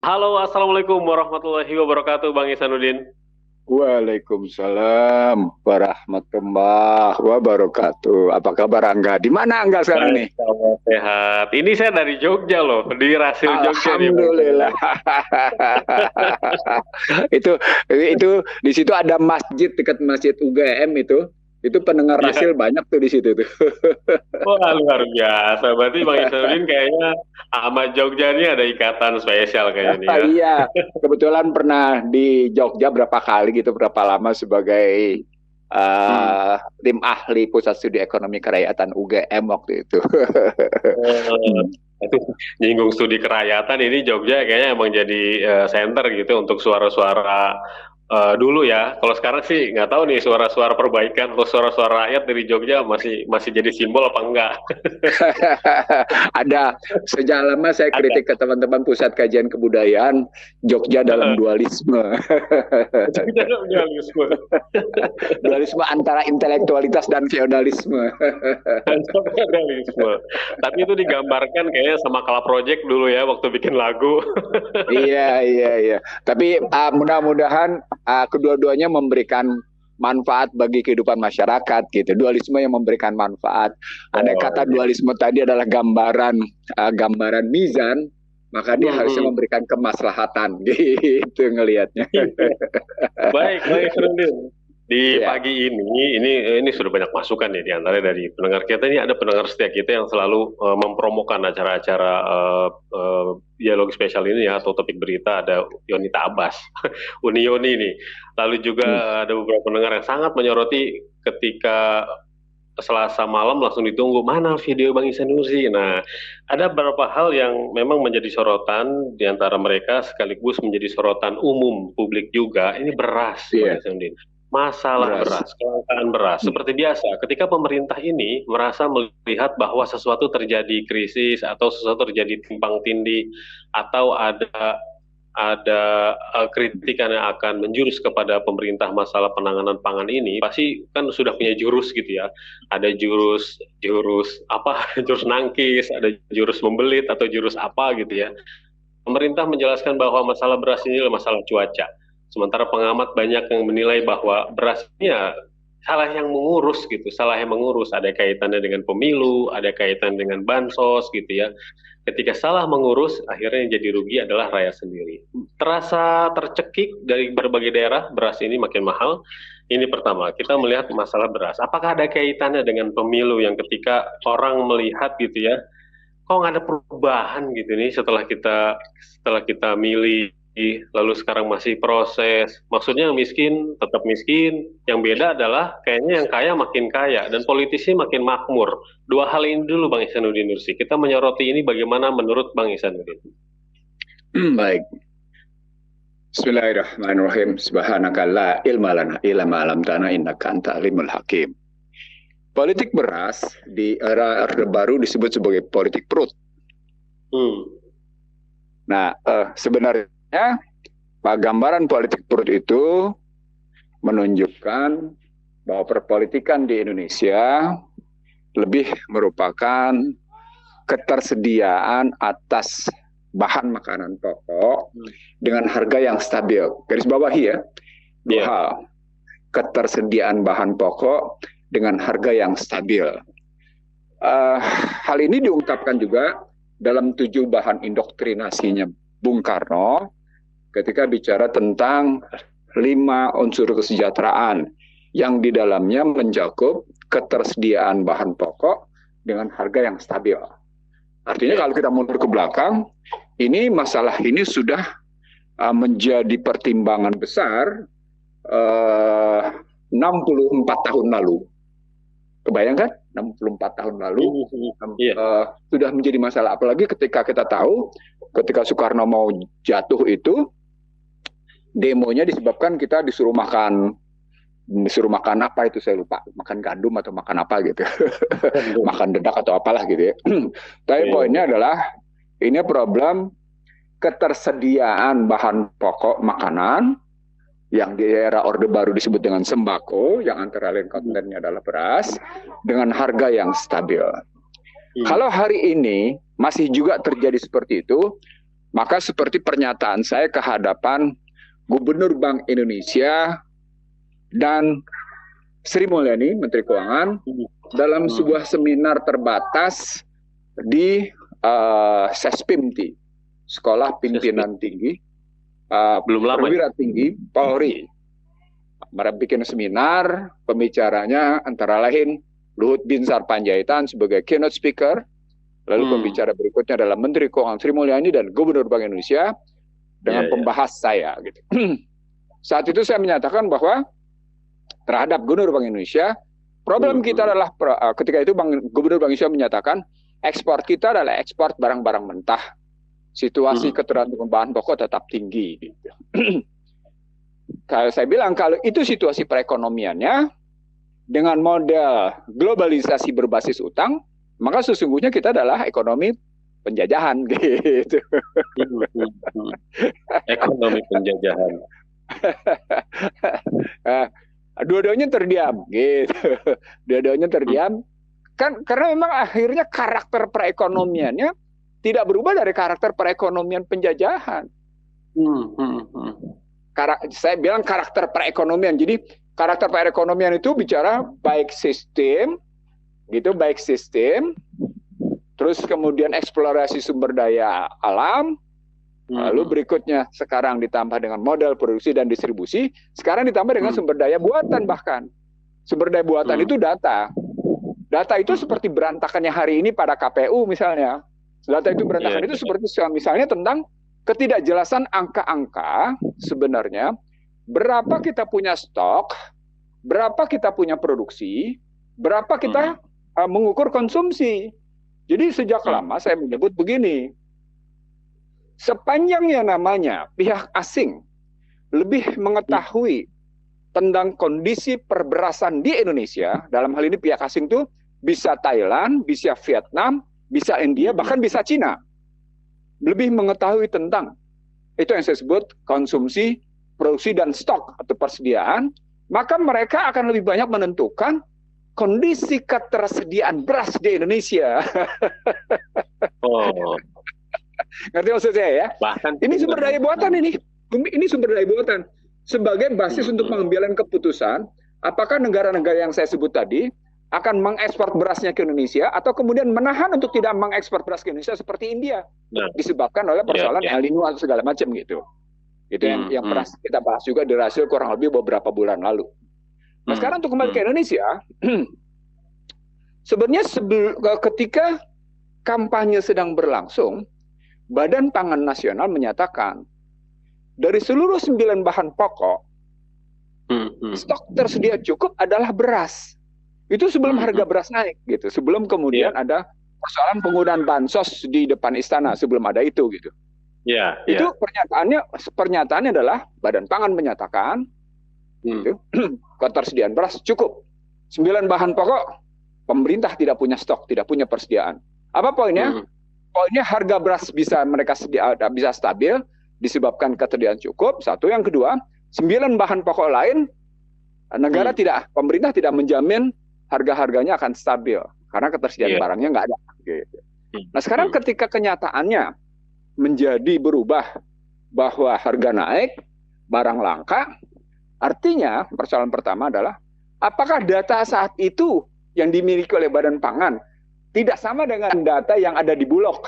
Halo, Assalamualaikum warahmatullahi wabarakatuh, Bang Ihsanuddin. Waalaikumsalam warahmatullahi wabarakatuh. Apa kabar Angga? Di mana Angga sekarang Baik, nih? kabar sehat. Ini saya dari Jogja loh, di Rasil Jogja nih, Bang Alhamdulillah. Ihsanuddin. itu itu di situ ada masjid dekat Masjid UGM itu. Itu pendengar Iya, Rasil banyak tuh di situ tuh. wah luar biasa. Berarti Bang Ihsanuddin kayaknya sama Jogja ini ada ikatan spesial kayaknya nih ya. Iya, kebetulan pernah di Jogja berapa kali gitu, berapa lama sebagai Hmm. tim ahli Pusat Studi Ekonomi Kerakyatan UGM waktu itu. Eh, itu nyinggung studi kerakyatan ini Jogja kayaknya emang jadi center gitu untuk suara-suara dulu ya. Kalau sekarang sih nggak tahu nih suara-suara perbaikan atau suara-suara rakyat dari Jogja masih masih jadi simbol apa enggak? Ada sejak lama saya Ada. kritik ke teman-teman pusat kajian kebudayaan Jogja dalam dualisme. Jogja ada idealisme. Dualisme antara intelektualitas dan feodalisme. Realisme. Tapi itu digambarkan kayaknya sama Kala Project dulu ya waktu bikin lagu. Iya, iya, iya. Tapi mudah-mudahan kedua-duanya memberikan manfaat bagi kehidupan masyarakat gitu. Dualisme yang memberikan manfaat. Andai Oh kata iya. dualisme tadi adalah gambaran mizan, maka dia harusnya Mhm. memberikan kemaslahatan gitu ngelihatnya. Baik, baik, Serundin. Di Ya. pagi ini sudah banyak masukan ya di antara dari pendengar kita ini ada pendengar setia kita yang selalu mempromokan acara-acara dialog spesial ini ya atau topik berita ada Yonita Abbas, Uni Yoni ini. Lalu juga Hmm. ada beberapa pendengar yang sangat menyoroti ketika Selasa malam langsung ditunggu mana video Bang Ihsan Nursi. Nah, ada beberapa hal yang memang menjadi sorotan di antara mereka sekaligus menjadi sorotan umum publik juga. Ini beras, Bang Iya, Ihsanuddin. Masalah beras. beras, kelangkaan beras. Hmm. Seperti biasa, ketika pemerintah ini merasa melihat bahwa sesuatu terjadi krisis atau sesuatu terjadi timpang tindih atau ada kritikan yang akan menjurus kepada pemerintah masalah penanganan pangan ini, pasti kan sudah punya jurus gitu ya. Ada jurus jurus apa? Jurus nangkis, ada jurus membelit atau jurus apa gitu ya. Pemerintah menjelaskan bahwa masalah beras ini adalah masalah cuaca. Sementara pengamat banyak yang menilai bahwa beras ini ya salah yang mengurus gitu, salah yang mengurus. Ada kaitannya dengan pemilu, ada kaitan dengan bansos gitu ya. Ketika salah mengurus, akhirnya yang jadi rugi adalah rakyat sendiri. Terasa tercekik dari berbagai daerah, beras ini makin mahal. Ini pertama, kita melihat masalah beras. Apakah ada kaitannya dengan pemilu yang ketika orang melihat gitu ya, kok nggak ada perubahan gitu nih setelah kita milih lalu sekarang masih proses. Maksudnya yang miskin tetap miskin, yang beda adalah kayaknya yang kaya makin kaya dan politisi makin makmur. Dua hal ini dulu Bang Ihsanuddin Nursi. Kita menyoroti ini bagaimana menurut Bang Ihsanuddin? Baik. Bismillahirrahmanirrahim. Subhanaka la ilma lana illa ma 'allamtana innaka antal alimul hakim. Politik beras di era Orde Baru disebut sebagai politik perut. Hmm. Nah, sebenarnya gambaran politik perut itu menunjukkan bahwa perpolitikan di Indonesia lebih merupakan ketersediaan atas bahan makanan pokok dengan harga yang stabil. Garis bawahi ya, dua hal. Ketersediaan bahan pokok dengan harga yang stabil. Hal ini diungkapkan juga dalam 7 bahan indoktrinasinya Bung Karno ketika bicara tentang 5 unsur kesejahteraan yang di dalamnya mencakup ketersediaan bahan pokok dengan harga yang stabil. Artinya kalau kita mundur ke belakang, ini masalah ini sudah menjadi pertimbangan besar 64 tahun lalu. Kebayangkan 64 tahun lalu sudah menjadi masalah. Apalagi ketika kita tahu ketika Soekarno mau jatuh itu demonya disebabkan kita disuruh makan apa itu saya lupa, makan gandum atau makan apa gitu. Makan dedak atau apalah gitu ya. Tapi poinnya adalah ini problem ketersediaan bahan pokok makanan yang di era Orde Baru disebut dengan sembako, yang antara lain kontennya adalah beras, dengan harga yang stabil. Kalau hari ini masih juga terjadi seperti itu, Maka seperti pernyataan saya ke hadapan Gubernur Bank Indonesia dan Sri Mulyani, Menteri Keuangan, dalam sebuah seminar terbatas di Sespimti, Sekolah Pimpinan Tinggi, belum lama Perwira Tinggi Polri. Mereka bikin seminar, pembicaranya antara lain Luhut Binsar Panjaitan sebagai keynote speaker, lalu pembicara berikutnya adalah Menteri Keuangan Sri Mulyani dan Gubernur Bank Indonesia dengan pembahas saya. Gitu. Saat itu saya menyatakan bahwa terhadap Gubernur Bank Indonesia, problem kita adalah ketika itu Gubernur Bank Indonesia menyatakan ekspor kita adalah ekspor barang-barang mentah. Situasi ketergantungan bahan pokok tetap tinggi. Gitu. Kalau saya bilang kalau itu situasi perekonomiannya dengan model globalisasi berbasis utang, maka sesungguhnya kita adalah ekonomi penjajahan gitu. Ekonomi penjajahan. Dua-duanya terdiam gitu. Dua-duanya terdiam kan karena memang akhirnya karakter perekonomiannya tidak berubah dari karakter perekonomian penjajahan. Saya bilang karakter perekonomian. Jadi karakter perekonomian itu bicara baik sistem, gitu, baik sistem, terus kemudian eksplorasi sumber daya alam, lalu berikutnya sekarang ditambah dengan modal produksi dan distribusi, sekarang ditambah dengan sumber daya buatan bahkan. Sumber daya buatan itu data. Data itu seperti berantakannya hari ini pada KPU misalnya. Data itu berantakan itu seperti misalnya tentang ketidakjelasan angka-angka sebenarnya berapa kita punya stok, berapa kita punya produksi, berapa kita mengukur konsumsi. Jadi sejak lama saya menyebut begini, sepanjang yang namanya pihak asing lebih mengetahui tentang kondisi perberasan di Indonesia, dalam hal ini pihak asing itu bisa Thailand, bisa Vietnam, bisa India, bahkan bisa Cina. Lebih mengetahui tentang itu yang saya sebut konsumsi, produksi dan stok atau persediaan, maka mereka akan lebih banyak menentukan kondisi ketersediaan beras di Indonesia. Ngerti maksud saya ya? Bahkan ini sumber daya buatan ini sumber daya buatan sebagai basis untuk mengambil keputusan apakah negara-negara yang saya sebut tadi akan mengekspor berasnya ke Indonesia atau kemudian menahan untuk tidak mengekspor beras ke Indonesia seperti India disebabkan oleh persoalan El Nino atau segala macam gitu. Itu yang pernah kita bahas juga di Rasil kurang lebih beberapa bulan lalu. Nah sekarang untuk kembali ke Indonesia, sebenarnya ketika kampanye sedang berlangsung, Badan Pangan Nasional menyatakan dari seluruh 9 bahan pokok, stok tersedia cukup adalah beras. Itu sebelum harga beras naik, gitu. Sebelum kemudian ada persoalan penggunaan bansos di depan istana, sebelum ada itu, gitu. Itu pernyataannya adalah Badan Pangan menyatakan, gitu, ketersediaan beras cukup. 9 bahan pokok, pemerintah tidak punya stok, tidak punya persediaan. Apa poinnya? Poinnya harga beras bisa stabil, disebabkan ketersediaan cukup. Satu, yang kedua, 9 bahan pokok lain, pemerintah tidak menjamin harga-harganya akan stabil karena ketersediaan barangnya nggak ada. Gitu. Nah sekarang ketika kenyataannya menjadi berubah bahwa harga naik, barang langka, artinya persoalan pertama adalah apakah data saat itu yang dimiliki oleh Badan Pangan tidak sama dengan data yang ada di Bulog,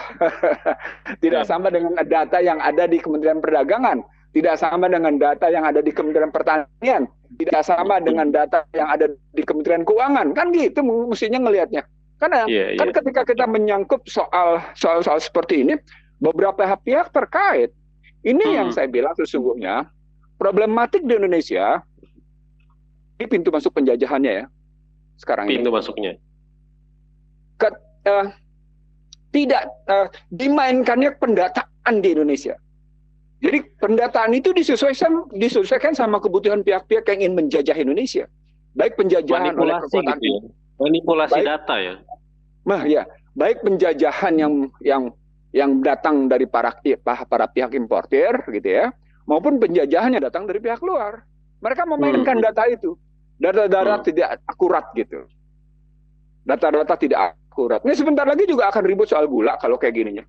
tidak sama dengan data yang ada di Kementerian Perdagangan, tidak sama dengan data yang ada di Kementerian Pertanian, tidak sama dengan data yang ada di Kementerian Keuangan, kan gitu mestinya ngelihatnya. Karena ketika kita menyangkut soal seperti ini, beberapa pihak terkait. Ini yang saya bilang sesungguhnya problematik di Indonesia. Ini pintu masuk penjajahannya ya. Sekarang pintu ini. Masuknya. Tidak dimainkannya pendataan di Indonesia. Jadi pendataan itu disesuaikan sama kebutuhan pihak-pihak yang ingin menjajah Indonesia. Baik penjajahan oleh kekuatan gitu ya. Manipulasi data ya. Nah ya, baik penjajahan yang datang dari para pihak importir gitu ya, maupun penjajahan yang datang dari pihak luar. Mereka memainkan data itu. Data-data tidak akurat gitu. Data-data tidak akurat. Ini sebentar lagi juga akan ribut soal gula kalau kayak gininya.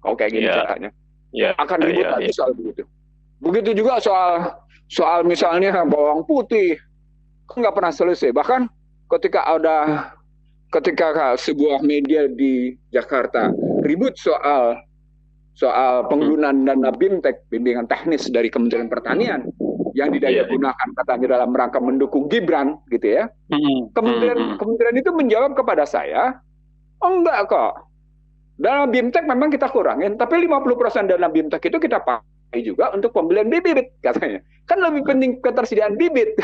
Kalau kayak gini caranya. akan ribut lagi soal begitu. Begitu juga soal misalnya bawang putih, kan nggak pernah selesai. Bahkan ketika sebuah media di Jakarta ribut soal penggunaan dana BIMTEK, bimbingan teknis dari Kementerian Pertanian, yang digunakan katanya dalam rangka mendukung Gibran, gitu ya. Kementerian itu menjawab kepada saya, oh enggak kok. Dana BIMTEK memang kita kurangin, tapi 50% dana BIMTEK itu kita pakai juga untuk pembelian bibit, katanya. Kan lebih penting ketersediaan bibit.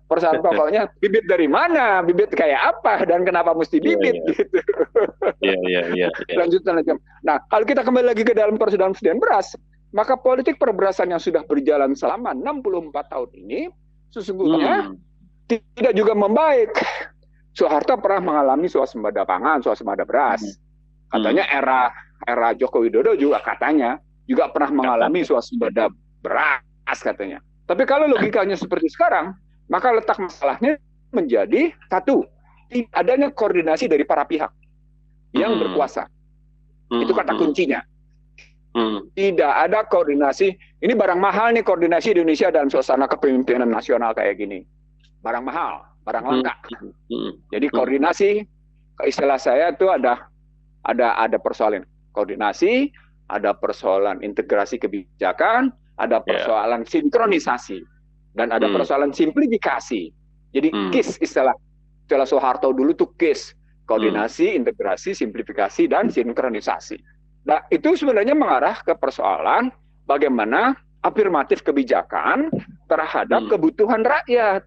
Persoalan pokoknya, bibit dari mana, bibit kayak apa, dan kenapa mesti bibit, gitu. Lanjutan. Nah, kalau kita kembali lagi ke dalam persediaan beras, maka politik perberasan yang sudah berjalan selama 64 tahun ini, sesungguhnya tidak juga membaik. Soeharto pernah mengalami swasembada pangan, swasembada beras. Katanya era Joko Widodo juga katanya juga pernah mengalami swasembada beras katanya. Tapi kalau logikanya seperti sekarang, maka letak masalahnya menjadi satu, adanya koordinasi dari para pihak yang berkuasa. Itu kata kuncinya. Tidak ada koordinasi. Ini barang mahal nih koordinasi di Indonesia dalam suasana kepemimpinan nasional kayak gini. Barang mahal, barang langka. Jadi koordinasi, istilah saya itu ada persoalan koordinasi, ada persoalan integrasi kebijakan, ada persoalan sinkronisasi, dan ada persoalan simplifikasi. Jadi KIS istilah Soeharto dulu tuh KIS, koordinasi, integrasi, simplifikasi, dan sinkronisasi. Nah, itu sebenarnya mengarah ke persoalan bagaimana afirmatif kebijakan terhadap kebutuhan rakyat.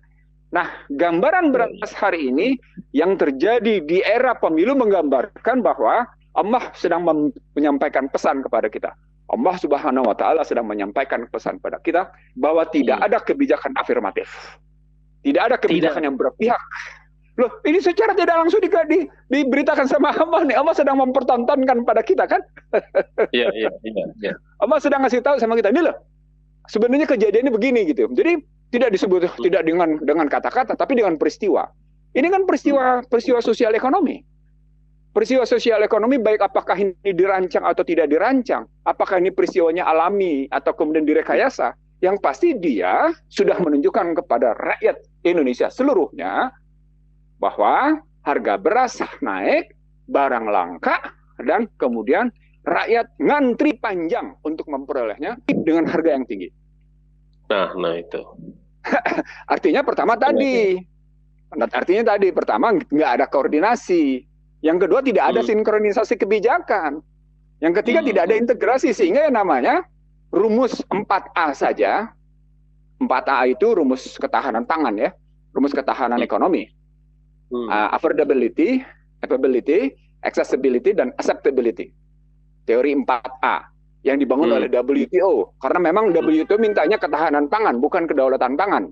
Nah, gambaran beras hari ini yang terjadi di era pemilu menggambarkan bahwa Allah sedang menyampaikan pesan kepada kita. Allah Subhanahu wa Ta'ala sedang menyampaikan pesan kepada kita bahwa tidak ada kebijakan afirmatif. Tidak ada kebijakan yang berpihak. Loh, ini secara tidak langsung diberitakan sama Allah nih. Allah sedang mempertontonkan pada kita kan? Iya. Allah sedang ngasih tahu sama kita, ini loh, sebenarnya kejadiannya begini gitu. Jadi tidak disebut tidak dengan kata-kata, tapi dengan peristiwa. Ini kan peristiwa sosial ekonomi. Peristiwa sosial ekonomi baik apakah ini dirancang atau tidak dirancang, apakah ini peristiwanya alami atau kemudian direkayasa, yang pasti dia sudah menunjukkan kepada rakyat Indonesia seluruhnya bahwa harga beras naik, barang langka, dan kemudian rakyat ngantri panjang untuk memperolehnya dengan harga yang tinggi. Nah itu. Artinya pertama tadi nggak ada koordinasi. Yang kedua tidak ada sinkronisasi kebijakan. Yang ketiga tidak ada integrasi, sehingga yang namanya rumus 4A saja. 4A itu rumus ketahanan pangan ya, rumus ketahanan ekonomi. Affordability, availability, accessibility, dan acceptability. Teori 4A yang dibangun oleh WTO. Karena memang WTO mintanya ketahanan pangan, bukan kedaulatan pangan.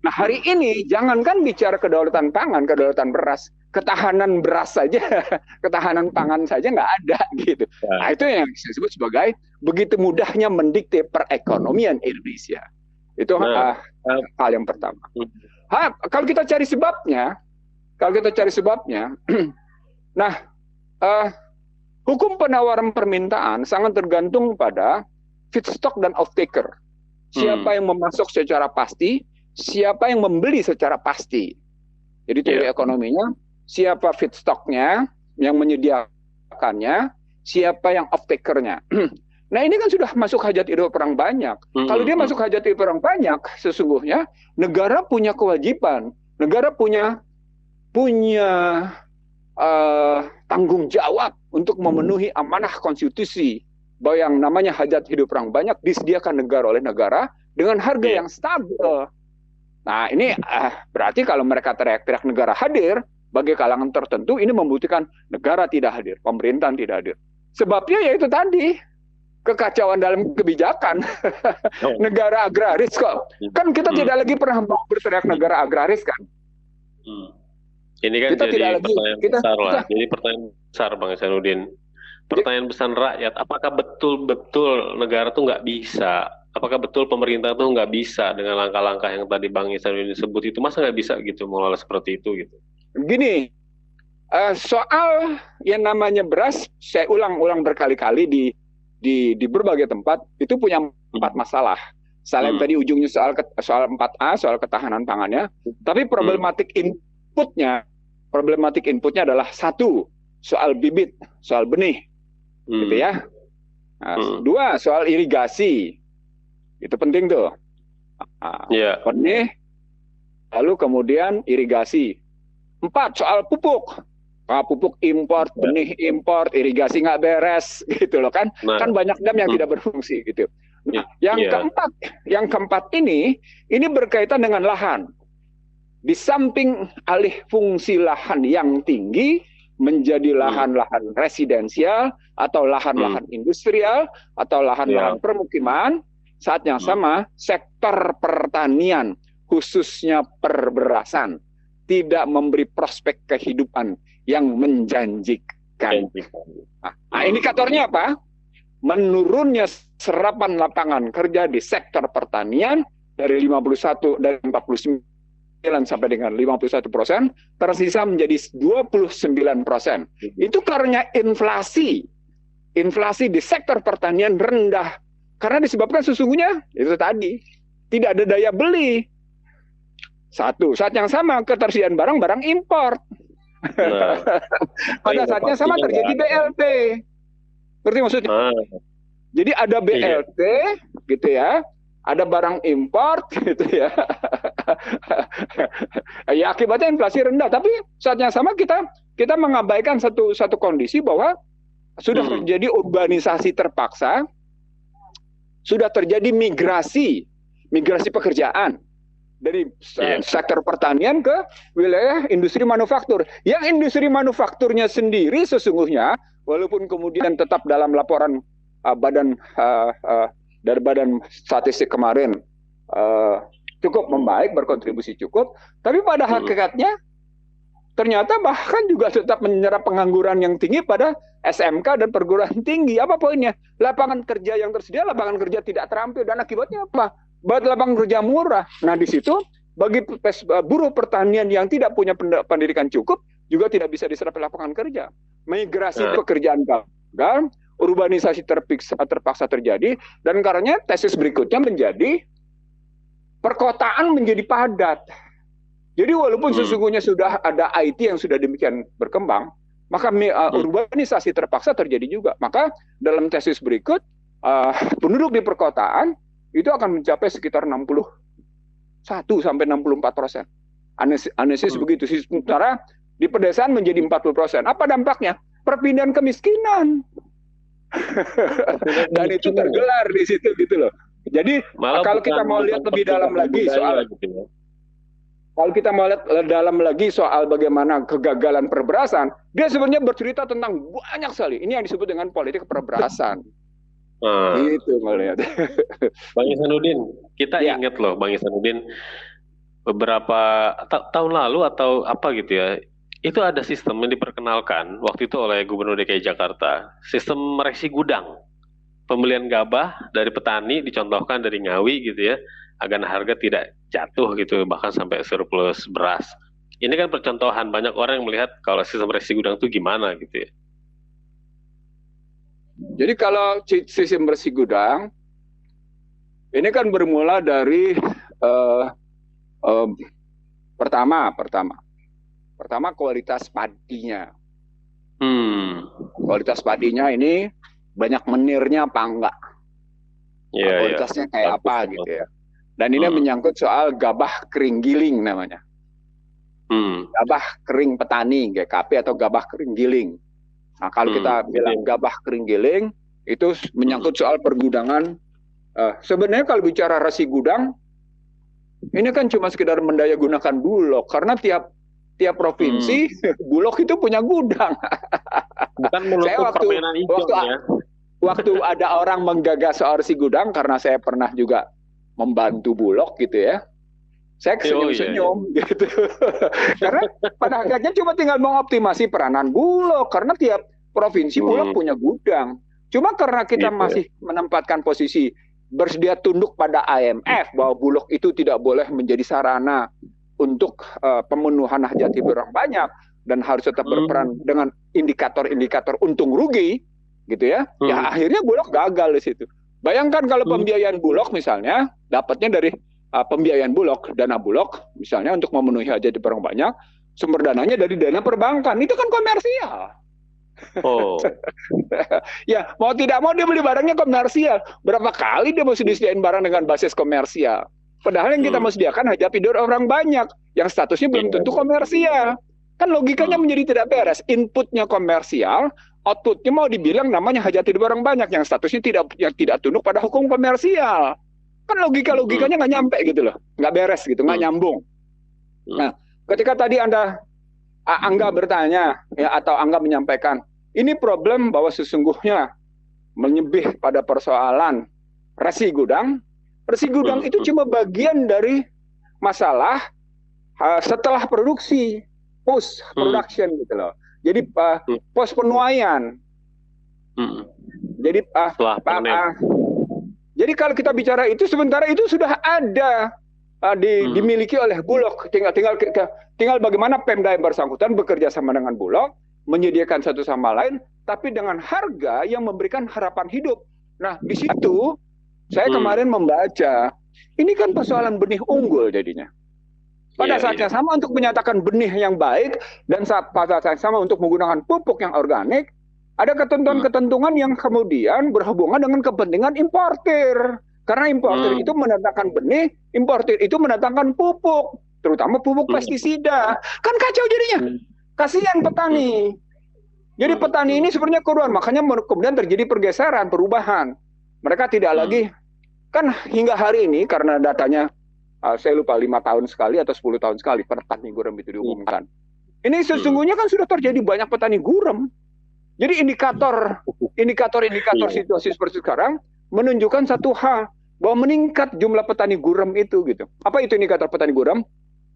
Nah hari ini jangankan bicara kedaulatan pangan, kedaulatan beras, ketahanan beras saja, ketahanan pangan saja nggak ada gitu. Nah itu yang saya sebut sebagai begitu mudahnya mendikte perekonomian Indonesia. Itu hal yang pertama. Kalau kita cari sebabnya, nah hukum penawaran permintaan sangat tergantung pada feedstock dan off-taker. Siapa yang memasok secara pasti, siapa yang membeli secara pasti. Jadi teori ekonominya, siapa feedstocknya yang menyediakannya, siapa yang off-takernya. Nah ini kan sudah masuk hajat hidup orang banyak. Kalau dia masuk hajat hidup orang banyak, sesungguhnya negara punya kewajiban, negara punya tanggung jawab untuk memenuhi amanah konstitusi bahwa yang namanya hajat hidup orang banyak disediakan negara oleh negara dengan harga yang stabil. Nah ini berarti kalau mereka teriak-teriak negara hadir, bagi kalangan tertentu ini membuktikan negara tidak hadir, pemerintahan tidak hadir. Sebabnya yaitu tadi, kekacauan dalam kebijakan. Negara agraris kok. Kan kita tidak lagi pernah berteriak negara agraris kan. Ini kan kita jadi pertanyaan besar lah. Jadi pertanyaan besar Bang Ihsanuddin. Pertanyaan besar rakyat, apakah betul-betul negara tuh nggak bisa? Apakah betul pemerintah tuh nggak bisa dengan langkah-langkah yang tadi Bang Ihsanuddin sebut itu? Masa nggak bisa gitu mengelola seperti itu gitu? Gini, soal yang namanya beras, saya ulang berkali-kali di di berbagai tempat itu punya 4 masalah. Selain tadi ujungnya soal 4A, soal ketahanan pangannya, tapi problematik inputnya adalah 1, soal bibit, soal benih, gitu ya. Nah, 2, soal irigasi, itu penting tuh. Benih, lalu kemudian irigasi. 4, soal pupuk. Pupuk import, benih import, irigasi nggak beres, gitu loh kan. Kan banyak dam yang tidak berfungsi, gitu. Nah, yang keempat ini berkaitan dengan lahan. Di samping alih fungsi lahan yang tinggi menjadi lahan-lahan residensial atau lahan-lahan industrial atau lahan-lahan permukiman, saat yang sama sektor pertanian khususnya perberasan tidak memberi prospek kehidupan yang menjanjikan. Nah, indikatornya apa? Menurunnya serapan lapangan kerja di sektor pertanian dari 49 sampai dengan 51%, tersisa menjadi 29%. Itu karena inflasi di sektor pertanian rendah. Karena disebabkan sesungguhnya itu tadi tidak ada daya beli. Saat yang sama ketersediaan barang impor. Pada saatnya sama terjadi BLT. Ngerti maksudnya? Jadi ada BLT, gitu ya, ada barang import, gitu ya. Ya akibatnya inflasi rendah. Tapi saat yang sama kita mengabaikan satu kondisi bahwa sudah terjadi urbanisasi terpaksa, sudah terjadi migrasi pekerjaan dari sektor pertanian ke wilayah industri manufaktur. Yang industri manufakturnya sendiri sesungguhnya, walaupun kemudian tetap dalam laporan dari Badan Statistik kemarin cukup membaik, berkontribusi cukup, tapi pada hakikatnya ternyata bahkan juga tetap menyerap pengangguran yang tinggi pada SMK dan perguruan tinggi. Apa poinnya? Lapangan kerja yang tersedia, lapangan kerja tidak terampil, dan akibatnya apa? Lapangan kerja murah. Nah, di situ bagi buruh pertanian yang tidak punya pendidikan cukup juga tidak bisa diserap lapangan kerja. Migrasi pekerjaan gagal, urbanisasi terpaksa terjadi, dan karenanya tesis berikutnya menjadi perkotaan menjadi padat. Jadi walaupun sesungguhnya sudah ada IT yang sudah demikian berkembang, maka urbanisasi terpaksa terjadi juga. Maka dalam tesis berikut, penduduk di perkotaan itu akan mencapai sekitar 61 sampai 64%. Analisis begitu. Sementara di pedesaan menjadi 40%. Apa dampaknya? Perpindahan kemiskinan. Dan itu tergelar di situ gitu loh. Jadi kalau kita mau lihat lebih dalam lagi soal bagaimana kegagalan perberasan, dia sebenarnya bercerita tentang banyak sekali. Ini yang disebut dengan politik perberasan. Gitu melihat. Bang Ihsanuddin, kita ingat loh Bang Ihsanuddin beberapa tahun lalu atau apa gitu ya, itu ada sistem yang diperkenalkan waktu itu oleh Gubernur DKI Jakarta, sistem resi gudang. Pembelian gabah dari petani dicontohkan dari Ngawi gitu ya, agar harga tidak jatuh gitu, bahkan sampai surplus beras. Ini kan percontohan, banyak orang yang melihat kalau sistem resi gudang itu gimana gitu ya. Jadi kalau sistem resi gudang, ini kan bermula dari pertama kualitas padinya. Kualitas padinya ini banyak menirnya apa enggak? Kualitasnya kayak apa gitu ya. Dan ini menyangkut soal gabah kering giling namanya. Gabah kering petani, GKP atau gabah kering giling. Nah, kalau kita bilang gabah kering giling, itu menyangkut soal pergudangan. Sebenarnya kalau bicara resi gudang, ini kan cuma sekedar mendaya gunakan Bulog, karena tiap provinsi Bulog itu punya gudang. Bukan menutup permainan hijau ya. Waktu ada orang menggagas soal resi gudang, karena saya pernah juga membantu Bulog gitu ya, saya senyum-senyum gitu. Karena pada akhirnya cuma tinggal mengoptimasi peranan Bulog, karena tiap provinsi Bulog punya gudang. Cuma karena kita masih menempatkan posisi bersedia tunduk pada IMF bahwa Bulog itu tidak boleh menjadi sarana untuk pemenuhan hajat hidup orang banyak dan harus tetap berperan dengan indikator-indikator untung rugi, gitu ya. Ya akhirnya Bulog gagal di situ. Bayangkan kalau pembiayaan Bulog misalnya dapatnya dari pembiayaan Bulog, dana Bulog misalnya untuk memenuhi hajat di orang banyak, sumber dananya dari dana perbankan, itu kan komersial. Oh. Ya, mau tidak mau dia beli barangnya komersial. Berapa kali dia mesti disediain barang dengan basis komersial? Padahal yang kita mesti sediakan hajat tidur orang banyak, yang statusnya belum tentu komersial. Kan logikanya menjadi tidak beres. Inputnya komersial, outputnya mau dibilang namanya hajat hidup orang banyak, yang statusnya tidak tunduk pada hukum komersial. Kan logikanya nggak nyampe gitu loh, nggak beres gitu, nggak nyambung. Nah, ketika tadi Angga bertanya, ya, atau Angga menyampaikan, ini problem bahwa sesungguhnya menyebih pada persoalan resi gudang. Resi gudang itu cuma bagian dari masalah setelah produksi, post production gitu loh. Jadi post penuaian. Jadi jadi kalau kita bicara itu, sementara itu sudah ada dimiliki oleh Bulog. Tinggal bagaimana Pemda yang bersangkutan bekerja sama dengan Bulog, menyediakan satu sama lain, tapi dengan harga yang memberikan harapan hidup. Nah, di situ saya kemarin membaca, ini kan persoalan benih unggul jadinya. Pada saat yang sama untuk menyatakan benih yang baik, dan pada saat yang sama untuk menggunakan pupuk yang organik, ada ketentuan-ketentuan yang kemudian berhubungan dengan kepentingan importir. Karena importir itu mendatangkan benih, importir itu mendatangkan pupuk, terutama pupuk pestisida. Kan kacau jadinya. Kasihan petani. Jadi petani ini sebenarnya korban, makanya kemudian terjadi pergeseran, perubahan. Mereka tidak lagi, kan hingga hari ini karena datanya, saya lupa 5 tahun sekali atau 10 tahun sekali petani gurem itu diumumkan. Ini sesungguhnya kan sudah terjadi banyak petani gurem. Jadi indikator situasi seperti sekarang menunjukkan satu hal, bahwa meningkat jumlah petani gurem itu gitu. Apa itu indikator petani gurem?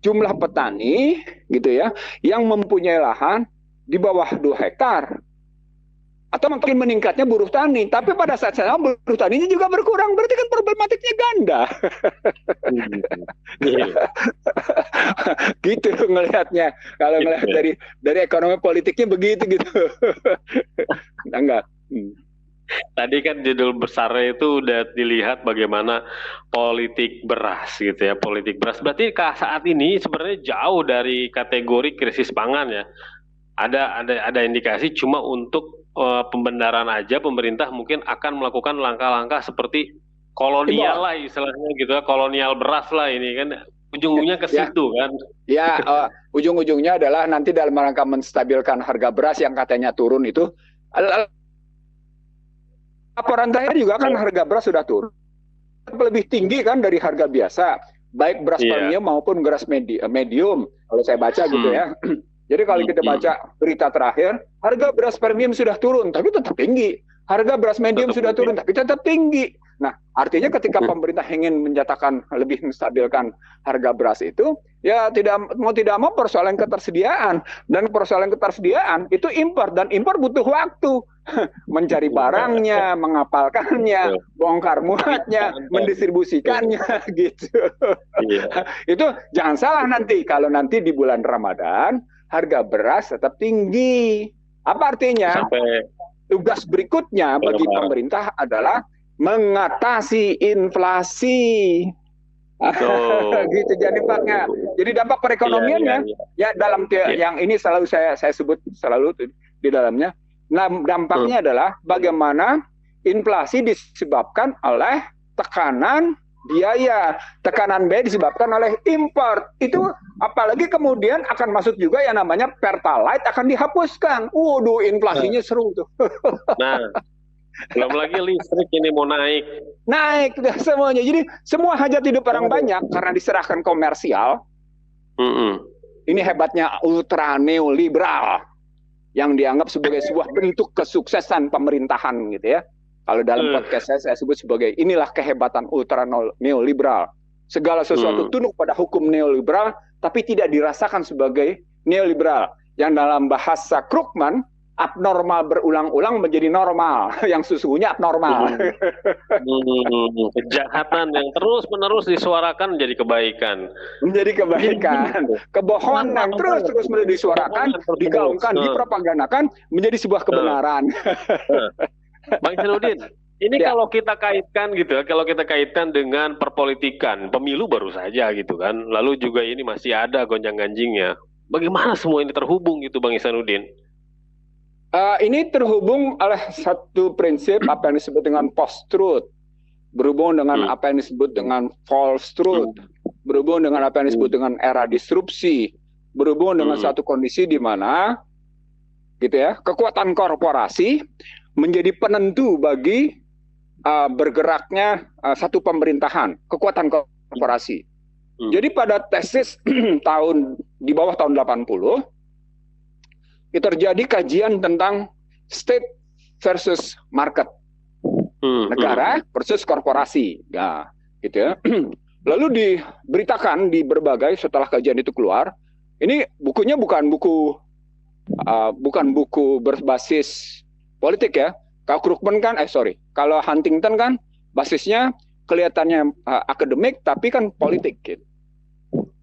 Jumlah petani gitu ya yang mempunyai lahan di bawah 2 hektar. Atau mungkin meningkatnya buruh tani, tapi pada saat saya buruh taninya juga berkurang, berarti kan problematiknya ganda. Gitu ngelihatnya. Kalau ngelihat dari ekonomi politiknya begitu gitu. Enggak. Tadi kan judul besarnya itu udah dilihat bagaimana politik beras gitu ya, politik beras. Berarti saat ini sebenarnya jauh dari kategori krisis pangan ya. Ada indikasi cuma untuk pembenaran aja, pemerintah mungkin akan melakukan langkah-langkah seperti kolonial lah istilahnya gitu ya, kolonial beras lah ini kan. Ujung-ujungnya ke situ kan. Ya, ujung-ujungnya adalah nanti dalam rangka menstabilkan harga beras yang katanya turun itu. Laporan terakhir juga kan harga beras sudah turun. Lebih tinggi kan dari harga biasa. Baik beras premium maupun beras medium. Kalau saya baca gitu ya. Jadi kalau kita baca berita terakhir, harga beras premium sudah turun, tapi tetap tinggi. Harga beras medium sudah turun, tapi tetap tinggi. Nah, artinya ketika pemerintah ingin menyatakan lebih menstabilkan harga beras itu, ya tidak mau persoalan ketersediaan. Dan persoalan ketersediaan itu impor, dan impor butuh waktu. Mencari barangnya, mengapalkannya, bongkar muatnya, mendistribusikannya, gitu. Itu jangan salah nanti, kalau nanti di bulan Ramadan, harga beras tetap tinggi. Apa artinya? Tugas berikutnya bagi pemerintah adalah mengatasi inflasi. Gitu jadi dampaknya. Jadi dampak perekonomiannya ya dalam yang ini selalu saya sebut selalu di dalamnya. Nah, dampaknya adalah bagaimana inflasi disebabkan oleh tekanan biaya, tekanan biaya disebabkan oleh impor. Itu apalagi kemudian akan masuk juga yang namanya Pertalite akan dihapuskan. Waduh, inflasinya seru tuh. Nah, belum lagi listrik ini mau naik. Naik semuanya. Jadi semua hajat hidup orang banyak karena diserahkan komersial. Ini hebatnya ultra neoliberal yang dianggap sebagai sebuah bentuk kesuksesan pemerintahan gitu ya. Kalau dalam podcast saya sebut sebagai inilah kehebatan ultra neoliberal. Segala sesuatu tunduk pada hukum neoliberal, tapi tidak dirasakan sebagai neoliberal. Yang dalam bahasa Krugman, abnormal berulang-ulang menjadi normal, yang sesungguhnya abnormal. Kejahatan yang terus-menerus disuarakan menjadi kebaikan. Menjadi kebaikan. Kebohongan yang terus-menerus disuarakan, digaungkan, dipropagandakan, menjadi sebuah kebenaran. Bang Ihsanuddin, ini Ya. kalau kita kaitkan gitu ya, kalau kita kaitkan dengan perpolitikan, pemilu baru saja gitu kan, lalu juga ini masih ada gonjang-ganjingnya. Bagaimana semua ini terhubung gitu, Bang Ihsanuddin? Ini terhubung oleh satu prinsip apa yang disebut dengan post-truth, berhubung dengan apa yang disebut dengan false truth, berhubung dengan apa yang disebut dengan era disrupsi, berhubung dengan satu kondisi di mana gitu ya, kekuatan korporasi menjadi penentu bagi bergeraknya satu pemerintahan, kekuatan korporasi. Jadi pada tesis tahun di bawah tahun 80 terjadi kajian tentang state versus market, negara versus korporasi, ya, gitu ya. Lalu diberitakan di berbagai setelah kajian itu keluar, ini bukunya bukan buku berbasis politik ya. Kalau Krugman kan, kalau Huntington kan basisnya kelihatannya akademik tapi kan politik gitu.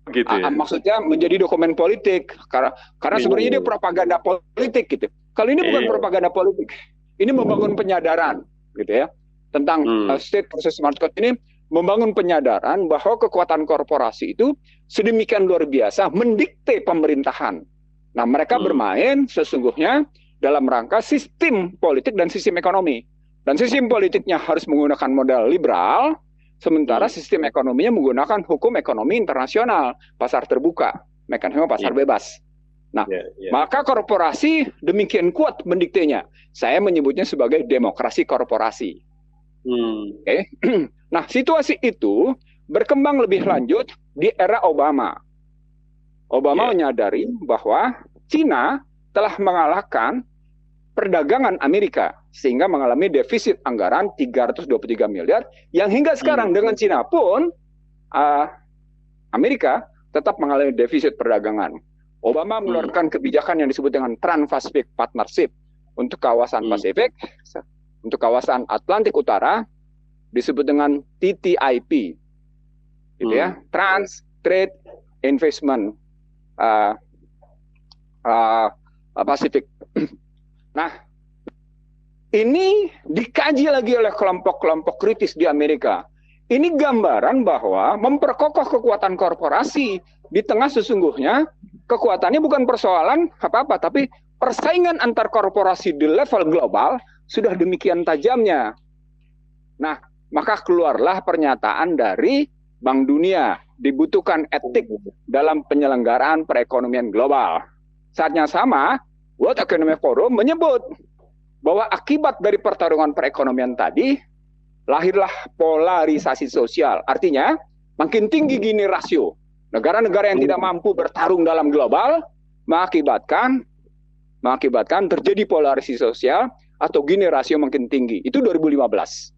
Gitu ya? Maksudnya menjadi dokumen politik karena sebenarnya dia propaganda politik gitu. Kalau ini bukan propaganda politik, ini membangun penyadaran gitu ya tentang state versus market. Ini membangun penyadaran bahwa kekuatan korporasi itu sedemikian luar biasa mendikte pemerintahan. Nah, mereka bermain sesungguhnya dalam rangka sistem politik dan sistem ekonomi. Dan sistem politiknya harus menggunakan modal liberal. Sementara sistem ekonominya menggunakan hukum ekonomi internasional, pasar terbuka, mekanisme pasar bebas. Nah, maka korporasi demikian kuat mendiktenya. Saya menyebutnya sebagai demokrasi korporasi. Okay. Nah, situasi itu berkembang lebih lanjut di era Obama. Obama menyadari bahwa Cina telah mengalahkan perdagangan Amerika sehingga mengalami defisit anggaran 323 miliar yang hingga sekarang dengan Cina pun Amerika tetap mengalami defisit perdagangan. Obama mengeluarkan kebijakan yang disebut dengan Trans-Pacific Partnership untuk kawasan Pasifik, untuk kawasan Atlantik Utara disebut dengan TTIP, gitu ya, Trans Trade Investment Pacific. Nah, ini dikaji lagi oleh kelompok-kelompok kritis di Amerika. Ini gambaran bahwa memperkokoh kekuatan korporasi di tengah sesungguhnya kekuatannya bukan persoalan apa-apa, tapi persaingan antar korporasi di level global sudah demikian tajamnya. Nah, maka keluarlah pernyataan dari Bank Dunia, dibutuhkan etik dalam penyelenggaraan perekonomian global. Saatnya sama, World Economic Forum menyebut bahwa akibat dari pertarungan perekonomian tadi, lahirlah polarisasi sosial. Artinya, makin tinggi gini rasio. Negara-negara yang tidak mampu bertarung dalam global, mengakibatkan terjadi polarisasi sosial atau gini rasio makin tinggi. Itu 2015.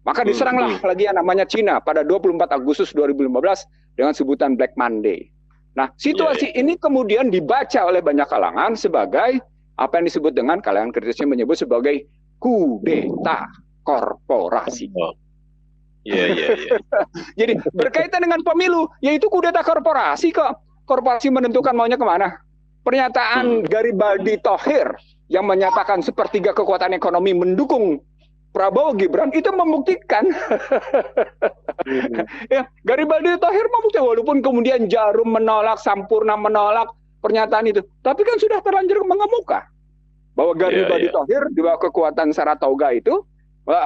Maka diseranglah lagi yang namanya Cina pada 24 Agustus 2015 dengan sebutan Black Monday. Nah, situasi ini kemudian dibaca oleh banyak kalangan sebagai apa yang disebut dengan kalangan kritisnya menyebut sebagai kudeta korporasi. Jadi berkaitan dengan pemilu, yaitu kudeta korporasi kok. Korporasi menentukan maunya kemana. Pernyataan Garibaldi Thohir yang menyatakan sepertiga kekuatan ekonomi mendukung Prabowo Gibran itu membuktikan. Ya, Garibaldi Thohir membuktikan walaupun kemudian Jarum menolak, Sampurna menolak pernyataan itu, tapi kan sudah terlanjur mengemuka bahwa Garibaldi Thohir di bawah kekuatan Saratoga itu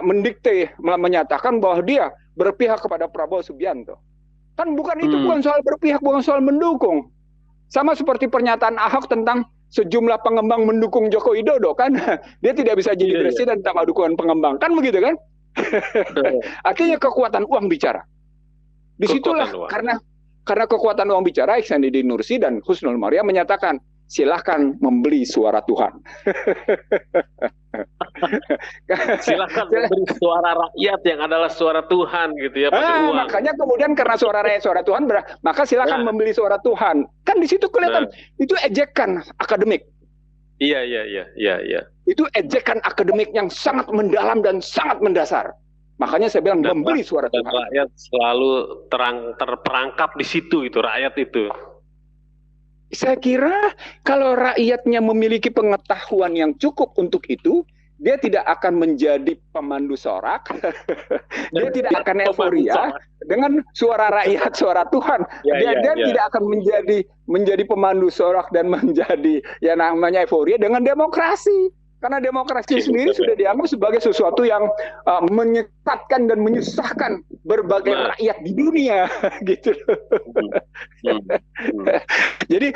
mendikte, menyatakan bahwa dia berpihak kepada Prabowo Subianto. Kan bukan itu, bukan soal berpihak, bukan soal mendukung. Sama seperti pernyataan Ahok tentang sejumlah pengembang mendukung Joko Widodo kan, dia tidak bisa jadi presiden tanpa dukungan pengembang, kan begitu kan? Akhirnya kekuatan uang bicara. Disitulah karena kekuatan uang bicara, Ihsanuddin Nursi dan Husnul Maria menyatakan silahkan membeli suara Tuhan. Silahkan membeli suara rakyat yang adalah suara Tuhan gitu ya. Makanya kemudian karena suara rakyat suara Tuhan, maka silahkan membeli suara Tuhan. Kan di situ kelihatan itu ejekan akademik. Iya. Itu ejekan akademik yang sangat mendalam dan sangat mendasar. Makanya saya bilang membeli suara Tuhan. Rakyat selalu terperangkap di situ itu rakyat itu. Saya kira kalau rakyatnya memiliki pengetahuan yang cukup untuk itu, dia tidak akan menjadi pemandu sorak, dia tidak akan euforia dengan suara rakyat, suara Tuhan. Dia tidak akan menjadi pemandu sorak dan menjadi yang namanya euforia dengan demokrasi. Karena demokrasi sendiri sudah dianggap sebagai sesuatu yang menyesatkan dan menyusahkan berbagai rakyat di dunia, gitu. Jadi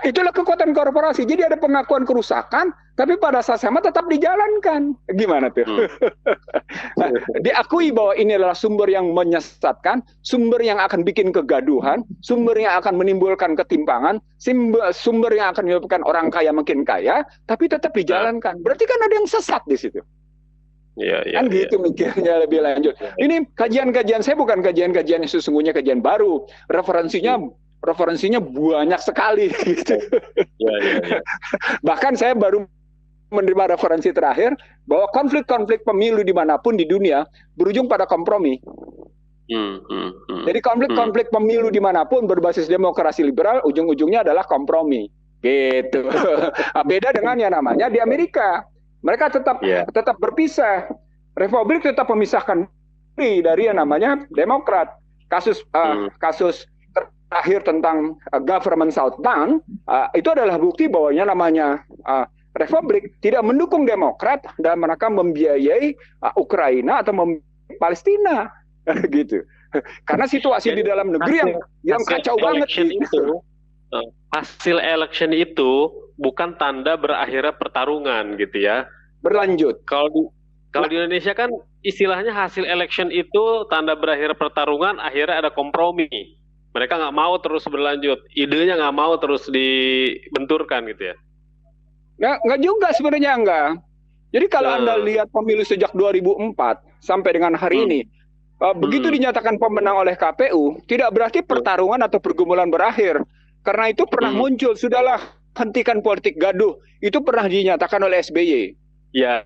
itulah kekuatan korporasi. Jadi ada pengakuan kerusakan, tapi pada saat sama tetap dijalankan. Gimana tuh? Diakui bahwa ini adalah sumber yang menyesatkan, sumber yang akan bikin kegaduhan, sumber yang akan menimbulkan ketimpangan, sumber yang akan menyebabkan orang kaya makin kaya, tapi tetap dijalankan. Berarti kan ada yang sesat di situ. Kan gitu mikirnya lebih lanjut. Ini kajian-kajian saya bukan kajian-kajian yang sesungguhnya kajian baru. Referensinya banyak sekali. Gitu. Bahkan saya baru menerima referensi terakhir bahwa konflik-konflik pemilu dimanapun di dunia berujung pada kompromi. Jadi konflik-konflik pemilu dimanapun berbasis demokrasi liberal ujung-ujungnya adalah kompromi. Gitu. Beda dengan yang namanya di Amerika. Mereka tetap berpisah. Republik tetap memisahkan diri dari yang namanya Demokrat. Kasus terakhir tentang government shutdown itu adalah bukti bahwa yang namanya Republik tidak mendukung Demokrat dan mereka membiayai Ukraina atau Palestina, gitu. Karena situasi di dalam negeri yang kacau banget. Hasil election itu bukan tanda berakhirnya pertarungan, gitu ya. Berlanjut. Kalau di Indonesia kan istilahnya hasil election itu tanda berakhir pertarungan, akhirnya ada kompromi. Mereka nggak mau terus berlanjut, idenya nggak mau terus dibenturkan, gitu ya. Nggak juga sebenarnya, enggak. Jadi kalau Anda lihat pemilu sejak 2004 sampai dengan hari ini, begitu dinyatakan pemenang oleh KPU, tidak berarti pertarungan atau pergumulan berakhir. Karena itu pernah muncul, sudahlah hentikan politik gaduh. Itu pernah dinyatakan oleh SBY. Ya.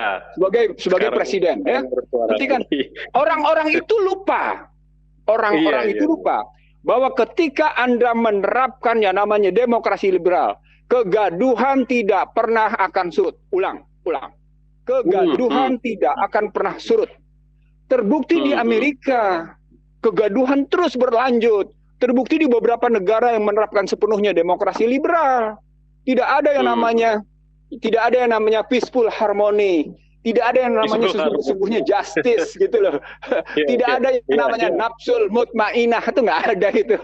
Sebagai presiden. Ya. Hentikan. Orang-orang itu lupa. Orang-orang itu lupa bahwa ketika Anda menerapkan yang namanya demokrasi liberal, kegaduhan tidak pernah akan surut. Ulang. Kegaduhan tidak akan pernah surut. Terbukti di Amerika, kegaduhan terus berlanjut. Terbukti di beberapa negara yang menerapkan sepenuhnya demokrasi liberal. Tidak ada yang namanya peaceful harmony. Tidak ada yang namanya sesungguhnya justice, gitu loh. Tidak ada yang namanya nafsul mutmainah, itu nggak ada itu.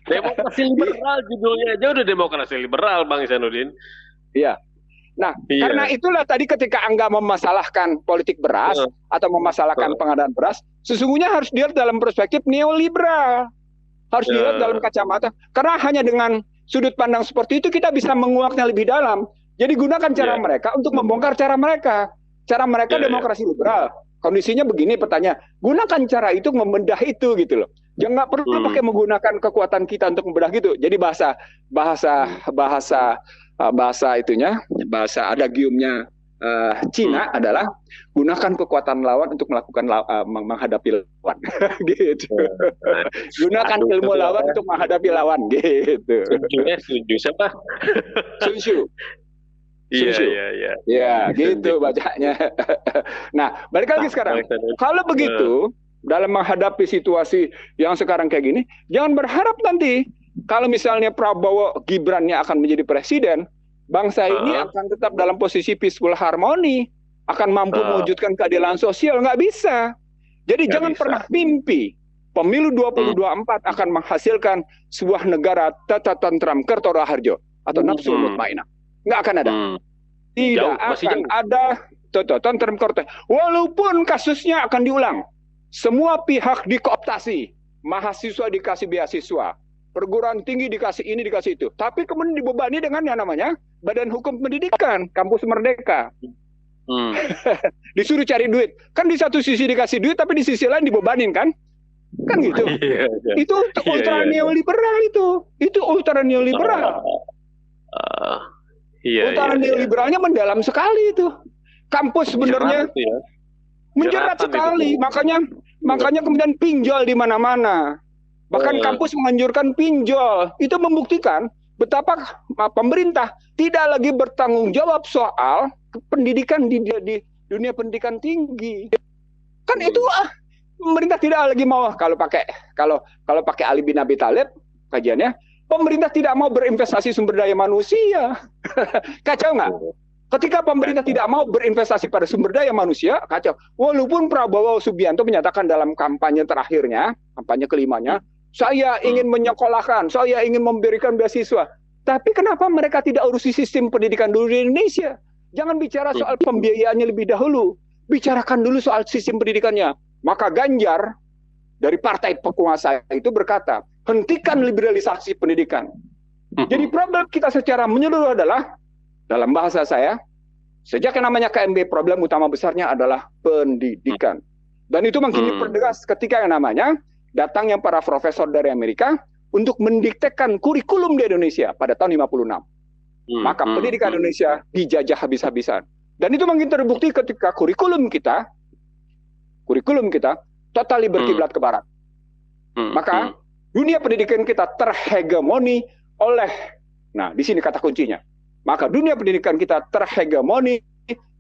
Demokrasi liberal judulnya aja udah demokrasi liberal, Bang Ihsanuddin. Iya. Nah, karena itulah tadi ketika Angga memasalahkan politik beras atau memasalahkan pengadaan beras, sesungguhnya harus dilihat dalam perspektif neoliberal. Harus dilihat dalam kacamata. Karena hanya dengan sudut pandang seperti itu kita bisa menguaknya lebih dalam. Jadi gunakan cara mereka untuk membongkar cara mereka. Cara mereka demokrasi liberal. Kondisinya begini, pertanyaan. Gunakan cara itu membedah itu, gitu loh. Jangan perlu pakai menggunakan kekuatan kita untuk membedah gitu. Jadi bahasa adagiumnya Cina adalah gunakan kekuatan lawan untuk menghadapi lawan. Gitu. Gunakan ilmu lawan untuk menghadapi lawan, gitu. Setuju siapa? Sun Tzu. Iya, gitu bacanya. Nah, balik lagi sekarang. Kalau begitu, dalam menghadapi situasi yang sekarang kayak gini, jangan berharap nanti kalau misalnya Prabowo Gibran-nya akan menjadi presiden, bangsa ini akan tetap dalam posisi peaceful harmony, akan mampu mewujudkan keadilan sosial, nggak bisa. Jadi jangan pernah mimpi pemilu 2024 akan menghasilkan sebuah negara tata tentram Kerto Raharjo atau nafsu mutmainah. Nggak akan ada. Tidak akan ada tata tentram Kerto. Walaupun kasusnya akan diulang. Semua pihak dikooptasi. Mahasiswa dikasih beasiswa. Perguruan tinggi dikasih ini, dikasih itu. Tapi kemudian dibebani dengan yang namanya Badan Hukum Pendidikan, Kampus Merdeka. Disuruh cari duit. Kan di satu sisi dikasih duit, tapi di sisi lain dibebanin, kan? Kan gitu. Itu ultra neoliberal itu. Itu ultra neoliberal. Ultra neoliberalnya mendalam sekali itu. Kampus sebenarnya menjerat sekali. Makanya kemudian pinjol di mana-mana. Bahkan kampus menganjurkan pinjol. Itu membuktikan betapa pemerintah tidak lagi bertanggung jawab soal pendidikan di dunia pendidikan tinggi. Kan itu pemerintah tidak lagi mau, kalau pakai Ali bin Abi Thalib kajiannya, pemerintah tidak mau berinvestasi sumber daya manusia. Kacau nggak? Ketika pemerintah tidak mau berinvestasi pada sumber daya manusia, kacau. Walaupun Prabowo Subianto menyatakan dalam kampanye terakhirnya, kampanye kelimanya, saya ingin menyekolahkan, saya ingin memberikan beasiswa. Tapi kenapa mereka tidak urusi sistem pendidikan dulu di Indonesia? Jangan bicara soal pembiayaannya lebih dahulu. Bicarakan dulu soal sistem pendidikannya. Maka Ganjar dari partai penguasa itu berkata, hentikan liberalisasi pendidikan. Jadi problem kita secara menyeluruh adalah, dalam bahasa saya, sejak yang namanya KMB, problem utama besarnya adalah pendidikan. Dan itu makin dipertegas ketika yang namanya datangnya para profesor dari Amerika untuk mendiktekan kurikulum di Indonesia pada tahun 56. Maka pendidikan Indonesia dijajah habis-habisan. Dan itu makin terbukti ketika kurikulum kita totally berkiblat ke barat. Maka dunia pendidikan kita terhegemoni oleh, nah di sini kata kuncinya, maka dunia pendidikan kita terhegemoni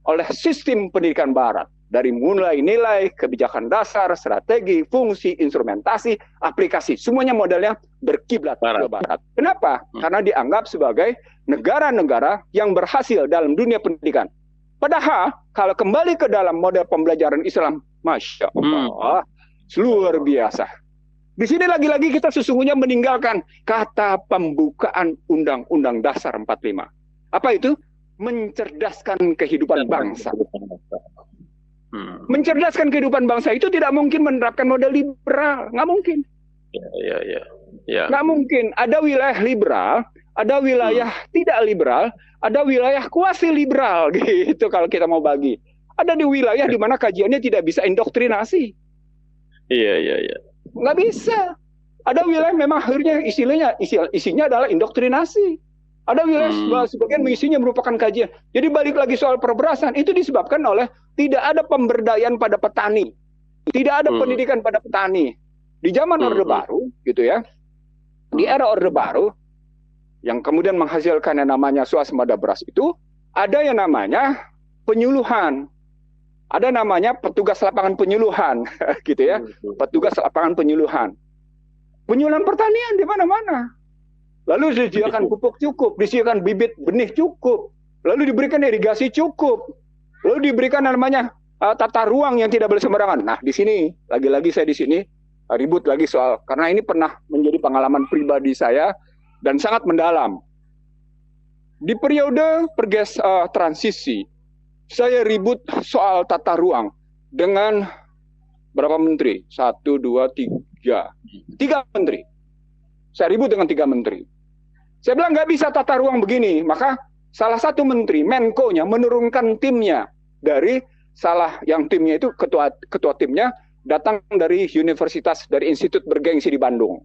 oleh sistem pendidikan barat. Dari mulai nilai, kebijakan dasar, strategi, fungsi, instrumentasi, aplikasi. Semuanya modelnya berkiblat ke barat. Kenapa? Karena dianggap sebagai negara-negara yang berhasil dalam dunia pendidikan. Padahal kalau kembali ke dalam model pembelajaran Islam, Masya Allah, luar biasa. Di sini lagi-lagi kita sesungguhnya meninggalkan kata pembukaan Undang-Undang Dasar 45. Apa itu? Mencerdaskan kehidupan bangsa. Mencerdaskan kehidupan bangsa itu tidak mungkin menerapkan model liberal. Nggak mungkin. Nggak mungkin. Ada wilayah liberal, ada wilayah tidak liberal, ada wilayah kuasi liberal gitu kalau kita mau bagi. Ada di wilayah di mana kajiannya tidak bisa indoktrinasi. Nggak bisa. Ada wilayah memang akhirnya isinya adalah indoktrinasi. Ada wilayah sebagian isinya merupakan kajian. Jadi balik lagi soal perberasan, itu disebabkan oleh tidak ada pemberdayaan pada petani. Tidak ada pendidikan pada petani. Di zaman Orde Baru, gitu ya. Di era Orde Baru, yang kemudian menghasilkan yang namanya swasembada beras itu, ada yang namanya penyuluhan. Ada namanya petugas lapangan penyuluhan, gitu ya. Petugas lapangan penyuluhan. Penyuluhan pertanian di mana-mana. Lalu disediakan pupuk cukup, disediakan bibit benih cukup, lalu diberikan irigasi cukup, lalu diberikan namanya tata ruang yang tidak boleh sembarangan. Nah, di sini lagi-lagi saya di sini ribut lagi soal, karena ini pernah menjadi pengalaman pribadi saya dan sangat mendalam. Di periode transisi, saya ribut soal tata ruang dengan berapa menteri? 1, 2, 3. 3 menteri. Saya ribut dengan 3 menteri. Saya bilang nggak bisa tata ruang begini. Maka salah satu menteri, Menko-nya, menurunkan timnya dari yang timnya itu ketua timnya datang dari universitas, dari institut bergengsi di Bandung.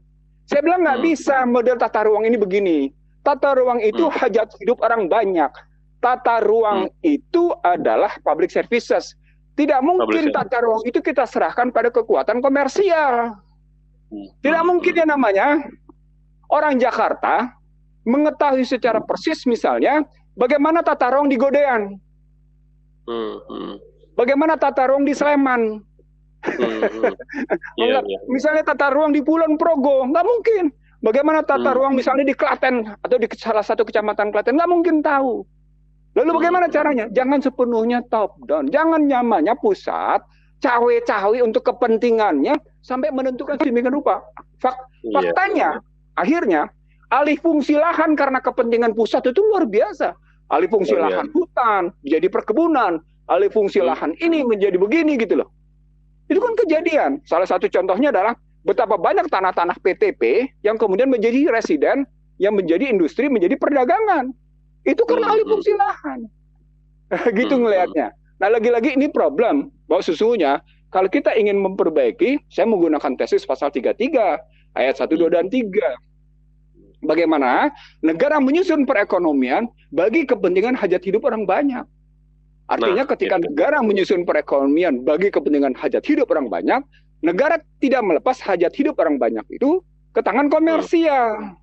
Saya bilang nggak bisa model tata ruang ini begini. Tata ruang itu hajat hidup orang banyak. Tata ruang itu adalah public services. Tidak mungkin tata ruang itu kita serahkan pada kekuatan komersial. Tidak mungkin yang namanya orang Jakarta mengetahui secara persis misalnya bagaimana tata ruang di Godean, bagaimana tata ruang di Sleman, misalnya tata ruang di Kulon Progo, nggak mungkin. Bagaimana tata ruang misalnya di Klaten atau di salah satu kecamatan Klaten, nggak mungkin tahu. Lalu bagaimana caranya? Jangan sepenuhnya top down, jangan nyamannya pusat cawe-cawe untuk kepentingannya sampai menentukan sedemikian rupa. Faktanya, akhirnya alih fungsi lahan karena kepentingan pusat itu luar biasa. Alih fungsi lahan hutan menjadi perkebunan, alih fungsi lahan ini menjadi begini gitu loh. Itu kan kejadian. Salah satu contohnya adalah betapa banyak tanah-tanah PTP yang kemudian menjadi residen, yang menjadi industri, menjadi perdagangan. Itu karena alih fungsi lahan. Gitu ngelihatnya. Nah, lagi-lagi ini problem bahwa sesungguhnya kalau kita ingin memperbaiki, saya menggunakan tesis pasal 33 ayat 1, 2, dan 3. Bagaimana negara menyusun perekonomian bagi kepentingan hajat hidup orang banyak. Artinya ketika negara menyusun perekonomian bagi kepentingan hajat hidup orang banyak, negara tidak melepas hajat hidup orang banyak itu ke tangan komersial.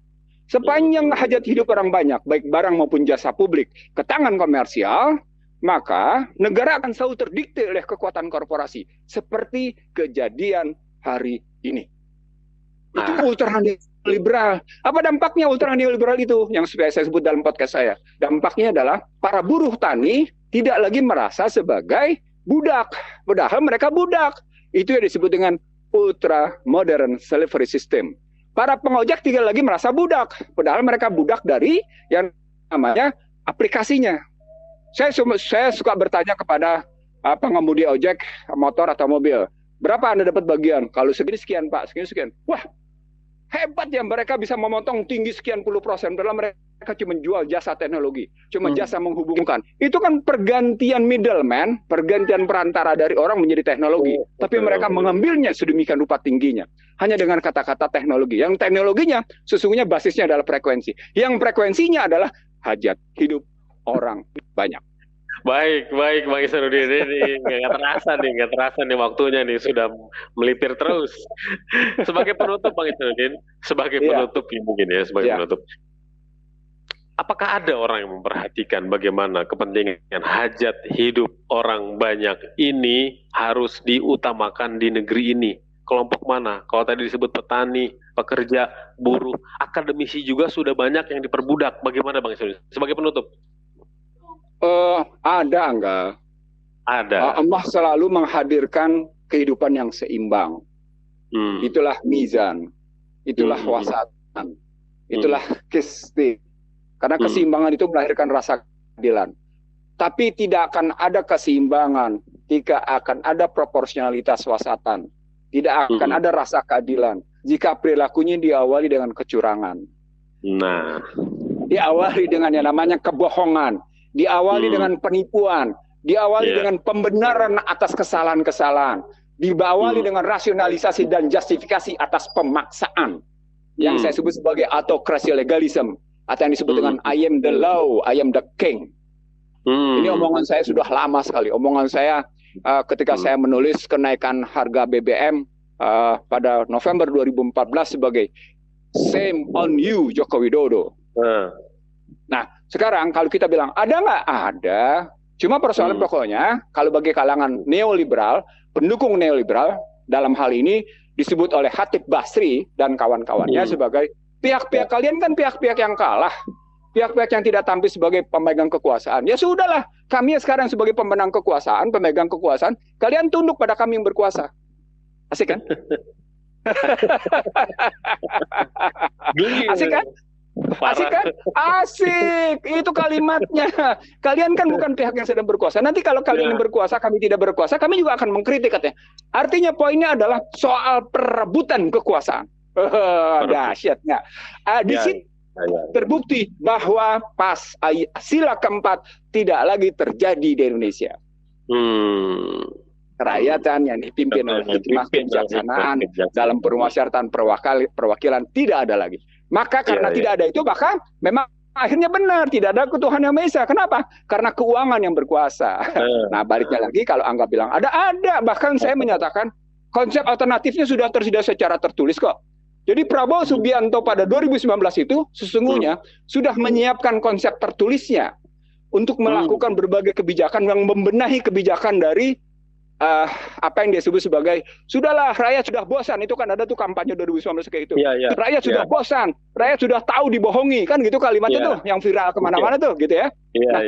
Sepanjang hajat hidup orang banyak, baik barang maupun jasa publik, ke tangan komersial, maka negara akan selalu terdikte oleh kekuatan korporasi. Seperti kejadian hari ini. Itu ultra neoliberal. Apa dampaknya ultra neoliberal itu? Yang sudah saya sebut dalam podcast saya. Dampaknya adalah para buruh tani tidak lagi merasa sebagai budak. Padahal mereka budak. Itu yang disebut dengan ultra modern slavery system. Para pengojek tidak lagi merasa budak, padahal mereka budak dari yang namanya aplikasinya. Saya suka bertanya kepada pengemudi ojek motor atau mobil, berapa Anda dapat bagian? Kalau segini sekian Pak, segini sekian. Wah, hebat ya, mereka bisa memotong tinggi sekian puluh %, padahal mereka cuma jual jasa teknologi, cuma jasa menghubungkan. Itu kan pergantian middleman, pergantian perantara dari orang menjadi teknologi. Tapi mereka mengambilnya sedemikian rupa tingginya. Hanya dengan kata-kata teknologi. Yang teknologinya sesungguhnya basisnya adalah frekuensi. Yang frekuensinya adalah hajat hidup orang banyak. Baik Bang Ihsanuddin, ini nggak terasa nih waktunya nih, sudah melipir terus. Sebagai penutup Bang Ihsanuddin, penutup. Apakah ada orang yang memperhatikan bagaimana kepentingan hajat hidup orang banyak ini harus diutamakan di negeri ini? Kelompok mana? Kalau tadi disebut petani, pekerja, buruh, akademisi juga sudah banyak yang diperbudak. Bagaimana Bang Ihsanuddin? Sebagai penutup. Ada enggak? Ada. Allah selalu menghadirkan kehidupan yang seimbang. Itulah mizan. Itulah wasatan. Itulah kisti. Karena keseimbangan itu melahirkan rasa keadilan. Tapi tidak akan ada keseimbangan jika akan ada proporsionalitas wasatan. Tidak akan ada rasa keadilan jika perilakunya diawali dengan kecurangan. Nah, diawali dengan yang namanya kebohongan, diawali dengan penipuan, diawali dengan pembenaran atas kesalahan-kesalahan, diawali dengan rasionalisasi dan justifikasi atas pemaksaan. Yang saya sebut sebagai autocracy legalism, atau yang disebut dengan I am the law, I am the king. Ini omongan saya sudah lama sekali. Omongan saya ketika saya menulis kenaikan harga BBM pada November 2014 sebagai shame on you Joko Widodo. Nah, sekarang kalau kita bilang ada nggak? Ada. Cuma persoalan pokoknya kalau bagi kalangan neoliberal, pendukung neoliberal dalam hal ini disebut oleh Khatib Basri dan kawan-kawannya sebagai pihak-pihak kalian kan pihak-pihak yang kalah. Pihak-pihak yang tidak tampil sebagai pemegang kekuasaan. Ya sudahlah, kami sekarang sebagai pemenang kekuasaan, pemegang kekuasaan, kalian tunduk pada kami yang berkuasa. Asik kan? Asik kan? Asik kan? Asik. Itu kalimatnya. Kalian kan bukan pihak yang sedang berkuasa. Nanti kalau kalian yang berkuasa, kami tidak berkuasa, kami juga akan mengkritik katanya. Artinya poinnya adalah soal perebutan kekuasaan. Dahsyat nggak? Di situ terbukti bahwa pas sila keempat tidak lagi terjadi di Indonesia. Kerakyatan yang dipimpin oleh hikmah kebijaksanaan dalam permusyawaratan perwakilan tidak ada lagi. Maka karena tidak ada itu, maka memang akhirnya benar tidak ada Tuhan yang Maha Esa. Kenapa? Karena keuangan yang berkuasa. Nah, baliknya lagi kalau Angga bilang ada. Bahkan saya menyatakan konsep alternatifnya sudah tersedia secara tertulis kok. Jadi Prabowo Subianto pada 2019 itu sesungguhnya sudah menyiapkan konsep tertulisnya untuk melakukan berbagai kebijakan yang membenahi kebijakan dari apa yang dia sebut sebagai sudahlah rakyat sudah bosan. Itu kan ada tuh kampanye 2019 kayak itu. Rakyat sudah bosan, rakyat sudah tahu dibohongi, kan gitu kalimatnya tuh yang viral kemana-mana tuh gitu ya.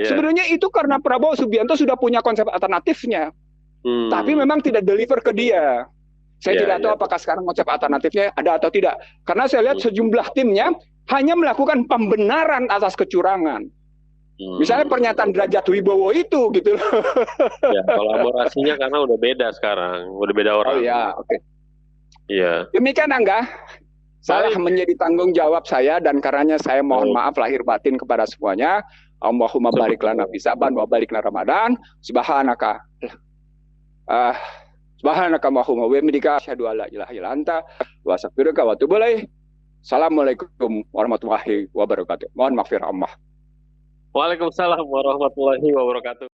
Sebenarnya itu karena Prabowo Subianto sudah punya konsep alternatifnya, tapi memang tidak deliver ke dia. Saya tidak tahu apakah sekarang konsep alternatifnya ada atau tidak. Karena saya lihat sejumlah timnya hanya melakukan pembenaran atas kecurangan. Misalnya pernyataan Derajat Wibowo itu gitu loh. Ya, kolaborasinya karena udah beda sekarang, udah beda orang. Oh ya, oke. Iya. Demikian Angga. Salah menjadi tanggung jawab saya dan karenanya saya mohon maaf lahir batin kepada semuanya. Allahumma barik lana fi Sa'ban wa barik lana Ramadan. Subhanaka. Subhanaka Allahumma wa bihamdika asyhadu an la ilaha illa anta wa astaghfiruka wa atubu ilaik. Assalamualaikum warahmatullahi wabarakatuh. Mohon maghfirah Allah. Waalaikumsalam warahmatullahi wabarakatuh.